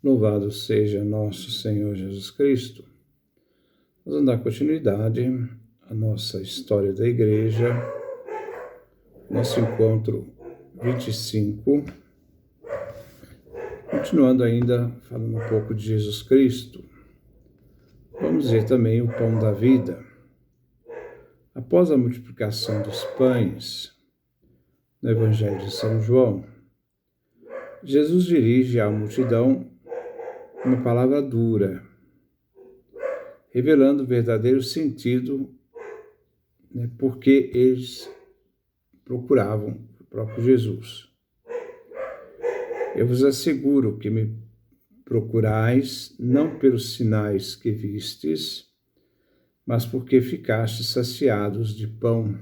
Louvado seja nosso Senhor Jesus Cristo. Nós vamos dar continuidade à nossa história da igreja, nosso encontro 25, continuando ainda falando um pouco de Jesus Cristo. Vamos ver também o pão da vida. Após a multiplicação dos pães, no Evangelho de São João, Jesus dirige à multidão uma palavra dura, revelando o verdadeiro sentido, porque eles procuravam o próprio Jesus. Eu vos asseguro que me procurais não pelos sinais que vistes, mas porque ficastes saciados de pão.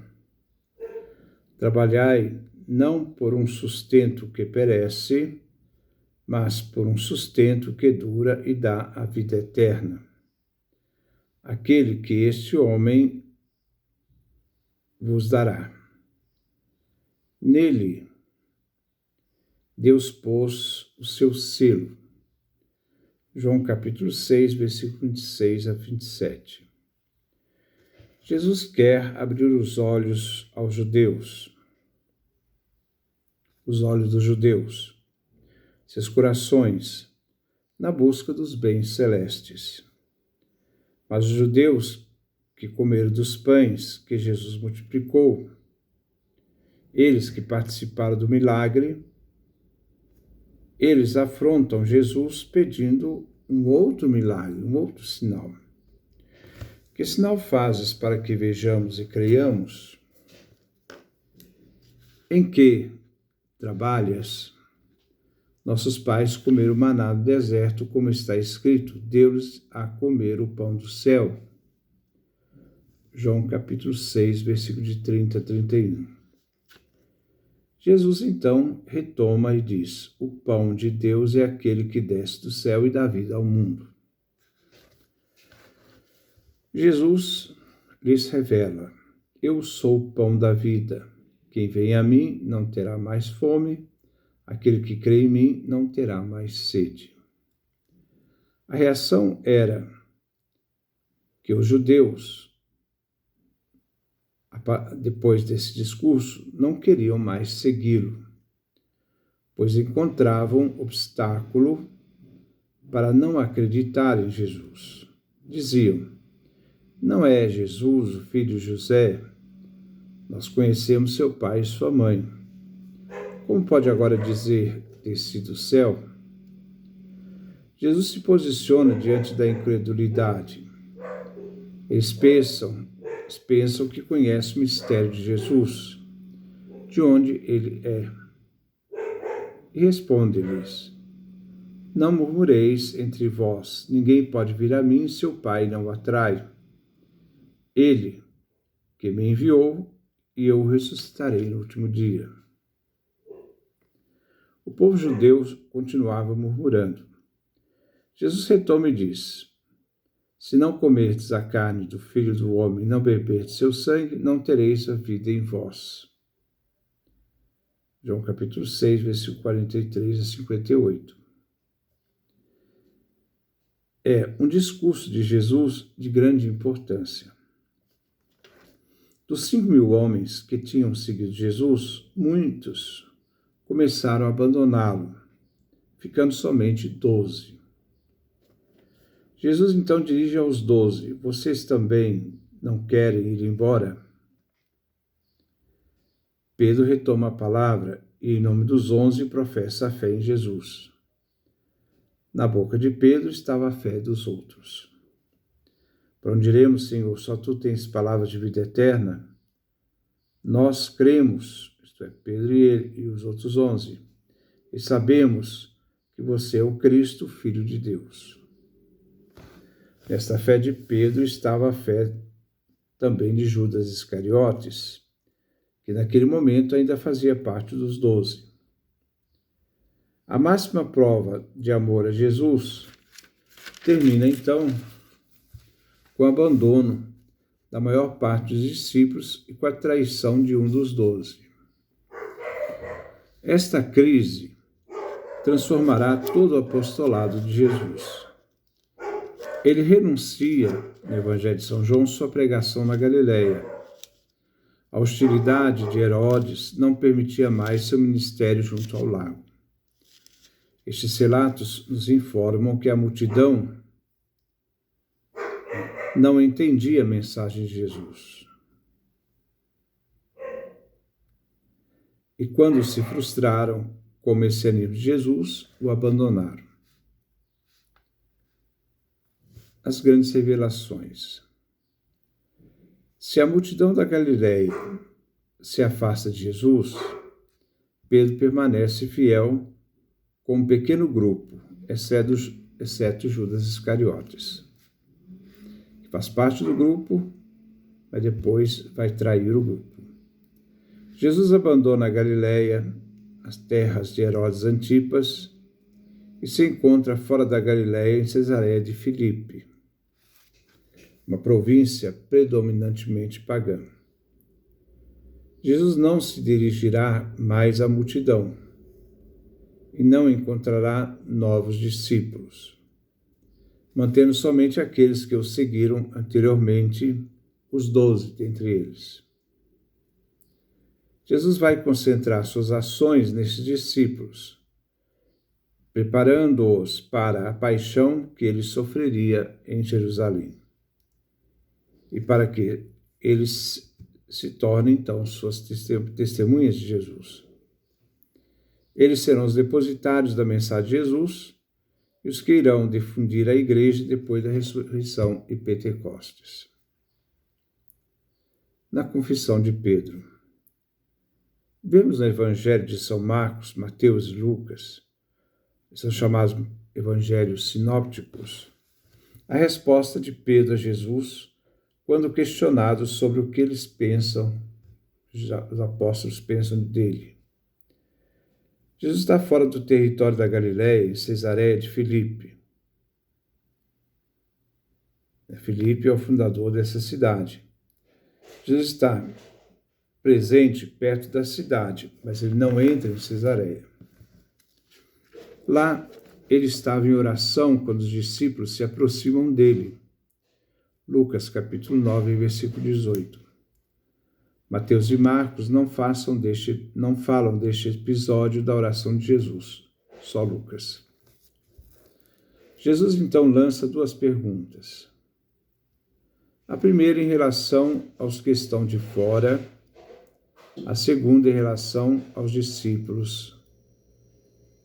Trabalhai não por um sustento que perece, mas por um sustento que dura e dá a vida eterna. Aquele que este homem vos dará. Nele, Deus pôs o seu selo. João capítulo 6, versículo 26 a 27. Jesus quer abrir os olhos aos judeus, os olhos dos judeus, seus corações, na busca dos bens celestes. Mas os judeus que comeram dos pães que Jesus multiplicou, eles que participaram do milagre, eles afrontam Jesus pedindo um outro milagre, um outro sinal. Que sinal fazes para que vejamos e creiamos? Em que trabalhas? Nossos pais comeram maná no deserto, como está escrito, deu-lhes a comer o pão do céu. João capítulo 6, versículo de 30 a 31. Jesus então retoma e diz: o pão de Deus é aquele que desce do céu e dá vida ao mundo. Jesus lhes revela: eu sou o pão da vida. Quem vem a mim não terá mais fome, aquele que crê em mim não terá mais sede. A reação era que os judeus, depois desse discurso, não queriam mais segui-lo, pois encontravam obstáculo para não acreditar em Jesus. Diziam: não é Jesus, o filho de José? Nós conhecemos seu pai e sua mãe. Como pode agora dizer desci do céu? Jesus se posiciona diante da incredulidade. Eles pensam que conhecem o mistério de Jesus, de onde ele é. E responde-lhes: não murmureis entre vós, ninguém pode vir a mim se o Pai não o atrai. Ele que me enviou, e eu o ressuscitarei no último dia. O povo judeu continuava murmurando. Jesus retoma e diz: se não comerdes a carne do Filho do Homem e não beberdes seu sangue, não tereis a vida em vós. João capítulo 6, versículo 43 a 58. É um discurso de Jesus de grande importância. Dos 5.000 homens que tinham seguido Jesus, muitos começaram a abandoná-lo, ficando somente 12. Jesus então dirige aos 12: vocês também não querem ir embora? Pedro retoma a palavra e, em nome dos 11, professa a fé em Jesus. Na boca de Pedro estava a fé dos outros. Para onde iremos, Senhor? Só tu tens palavras de vida eterna. Nós cremos, isto é, Pedro e ele e os outros 11, e sabemos que você é o Cristo, Filho de Deus. Nesta fé de Pedro estava a fé também de Judas Iscariotes, que naquele momento ainda fazia parte dos 12. A máxima prova de amor a Jesus termina então com o abandono da maior parte dos discípulos e com a traição de um dos 12. Esta crise transformará todo o apostolado de Jesus. Ele renuncia, no Evangelho de São João, sua pregação na Galileia. A hostilidade de Herodes não permitia mais seu ministério junto ao lago. Estes relatos nos informam que a multidão não entendia a mensagem de Jesus. E quando se frustraram com o messianismo de Jesus, o abandonaram. As grandes revelações. Se a multidão da Galileia se afasta de Jesus, Pedro permanece fiel com um pequeno grupo, exceto Judas Iscariotes, que faz parte do grupo, mas depois vai trair o grupo. Jesus abandona a Galileia, as terras de Herodes Antipas, e se encontra fora da Galileia, em Cesareia de Filipe, uma província predominantemente pagã. Jesus não se dirigirá mais à multidão e não encontrará novos discípulos, mantendo somente aqueles que o seguiram anteriormente, os 12 dentre eles. Jesus vai concentrar suas ações nesses discípulos, preparando-os para a paixão que ele sofreria em Jerusalém, e para que eles se tornem, então, suas testemunhas de Jesus. Eles serão os depositários da mensagem de Jesus e os que irão difundir a igreja depois da ressurreição e Pentecostes. Na confissão de Pedro, vemos no Evangelho de São Marcos, Mateus e Lucas, são chamados evangelhos sinópticos, a resposta de Pedro a Jesus quando questionados sobre o que eles pensam, os apóstolos pensam dele. Jesus está fora do território da Galileia, em Cesareia de Filipe. Filipe é o fundador dessa cidade. Jesus está presente perto da cidade, mas ele não entra em Cesareia. Lá, ele estava em oração quando os discípulos se aproximam dele. Lucas, capítulo 9, versículo 18. Mateus e Marcos não falam deste episódio da oração de Jesus, só Lucas. Jesus, então, lança duas perguntas. A primeira em relação aos que estão de fora, a segunda em relação aos discípulos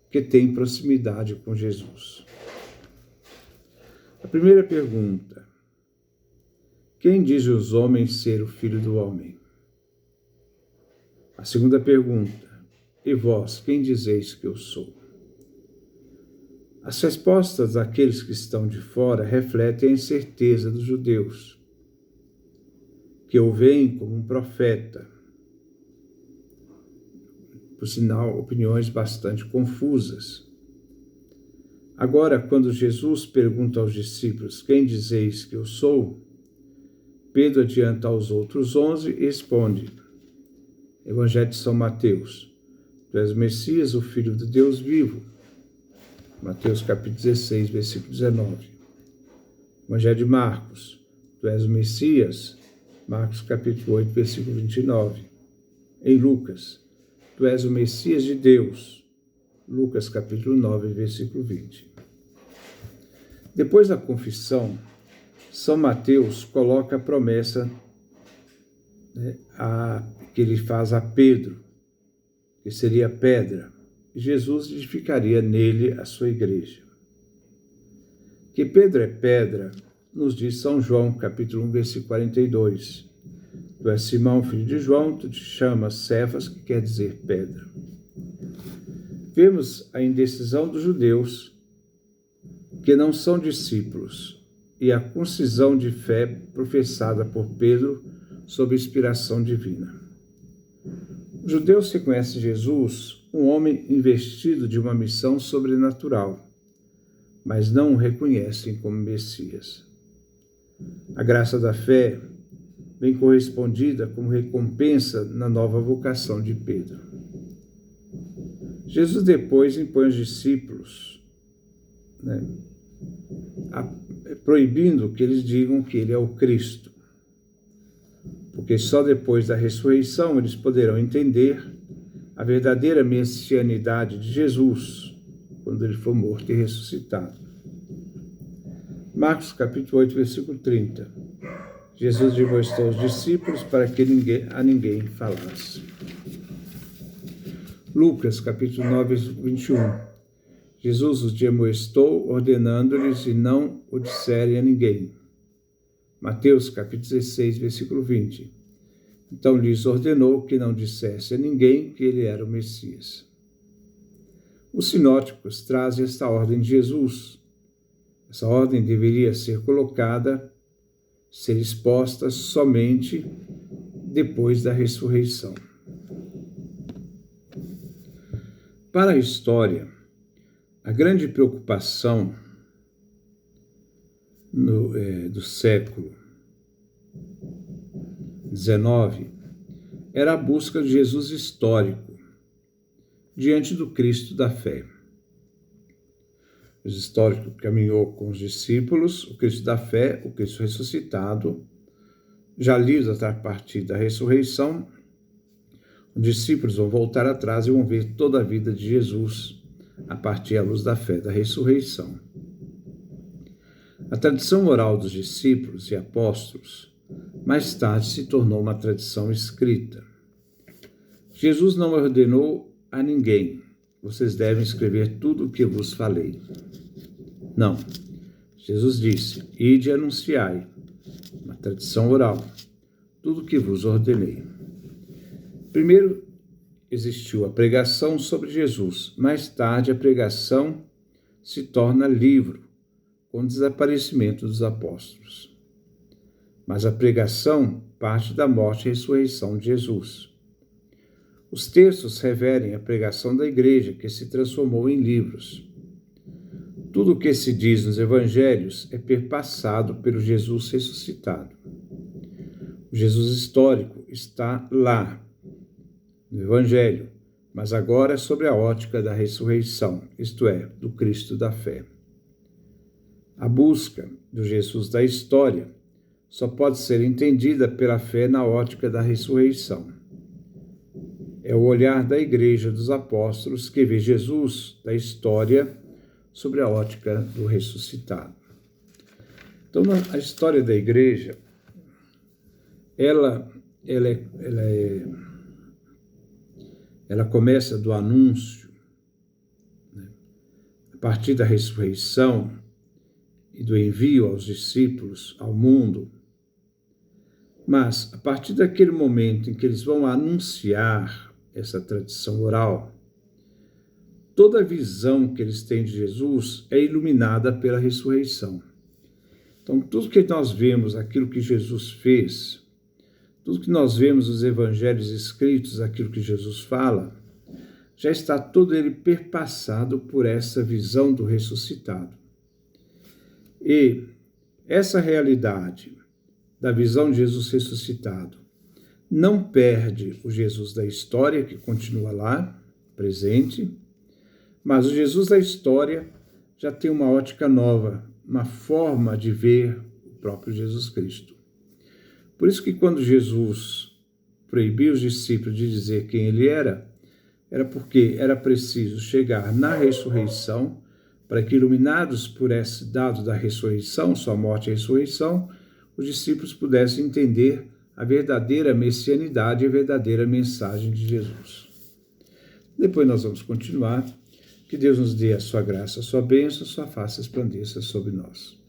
que têm proximidade com Jesus. A primeira pergunta: quem diz os homens ser o Filho do Homem? A segunda pergunta: e vós, quem dizeis que eu sou? As respostas daqueles que estão de fora refletem a incerteza dos judeus, que o veem como um profeta. Por sinal, opiniões bastante confusas. Agora, quando Jesus pergunta aos discípulos: quem dizeis que eu sou? Pedro adianta aos outros 11 e responde: Evangelho de São Mateus: tu és o Messias, o Filho de Deus vivo. Mateus capítulo 16, versículo 19. Evangelho de Marcos: tu és o Messias. Marcos capítulo 8, versículo 29. Em Lucas: tu és o Messias de Deus. Lucas capítulo 9, versículo 20. Depois da confissão, São Mateus coloca a promessa que ele faz a Pedro, que seria pedra, e Jesus edificaria nele a sua igreja. Que Pedro é pedra, nos diz São João, capítulo 1, versículo 42. Tu és Simão, filho de João, tu te chamas Cefas, que quer dizer pedra. Vemos a indecisão dos judeus, que não são discípulos, e a concisão de fé professada por Pedro sob inspiração divina. Os judeus reconhecem Jesus um homem investido de uma missão sobrenatural, mas não o reconhecem como Messias. A graça da fé vem correspondida como recompensa na nova vocação de Pedro. Jesus depois impõe aos discípulos, proibindo que eles digam que ele é o Cristo, porque só depois da ressurreição eles poderão entender a verdadeira messianidade de Jesus, quando ele for morto e ressuscitado. Marcos capítulo 8, versículo 30. Jesus demonstrou aos discípulos para que a ninguém falasse. Lucas capítulo 9, versículo 21. Jesus os demonstrou, ordenando-lhes e não o disserem a ninguém. Mateus capítulo 16, versículo 20. Então lhes ordenou que não dissesse a ninguém que ele era o Messias. Os sinóticos trazem esta ordem de Jesus. Essa ordem deveria ser exposta somente depois da ressurreição. Para a história, a grande preocupação do século XIX era a busca de Jesus histórico diante do Cristo da fé. O histórico caminhou com os discípulos, o Cristo da fé, o Cristo ressuscitado, já livres a partir da ressurreição. Os discípulos vão voltar atrás e vão ver toda a vida de Jesus a partir da luz da fé, da ressurreição. A tradição oral dos discípulos e apóstolos mais tarde se tornou uma tradição escrita. Jesus não ordenou a ninguém: vocês devem escrever tudo o que vos falei. Não. Jesus disse: ide e anunciai, uma tradição oral, tudo o que vos ordenei. Primeiro existiu a pregação sobre Jesus. Mais tarde, a pregação se torna livro, com o desaparecimento dos apóstolos. Mas a pregação parte da morte e ressurreição de Jesus. Os textos revelem a pregação da igreja, que se transformou em livros. Tudo o que se diz nos evangelhos é perpassado pelo Jesus ressuscitado. O Jesus histórico está lá, no evangelho, mas agora sobre a ótica da ressurreição, isto é, do Cristo da fé. A busca do Jesus da história só pode ser entendida pela fé na ótica da ressurreição. É o olhar da igreja dos apóstolos que vê Jesus da história sobre a ótica do ressuscitado. Então, a história da igreja, ela começa do anúncio, a partir da ressurreição e do envio aos discípulos ao mundo. Mas, a partir daquele momento em que eles vão anunciar essa tradição oral, toda a visão que eles têm de Jesus é iluminada pela ressurreição. Então, tudo que nós vemos, aquilo que Jesus fez, tudo que nós vemos nos evangelhos escritos, aquilo que Jesus fala, já está todo ele perpassado por essa visão do ressuscitado. E essa realidade da visão de Jesus ressuscitado não perde o Jesus da história, que continua lá, presente, mas o Jesus da história já tem uma ótica nova, uma forma de ver o próprio Jesus Cristo. Por isso que quando Jesus proibiu os discípulos de dizer quem ele era porque era preciso chegar na ressurreição, para que, iluminados por esse dado da ressurreição, sua morte e ressurreição, os discípulos pudessem entender a verdadeira messianidade e a verdadeira mensagem de Jesus. Depois nós vamos continuar. Que Deus nos dê a sua graça, a sua bênção, a sua face resplandeça sobre nós.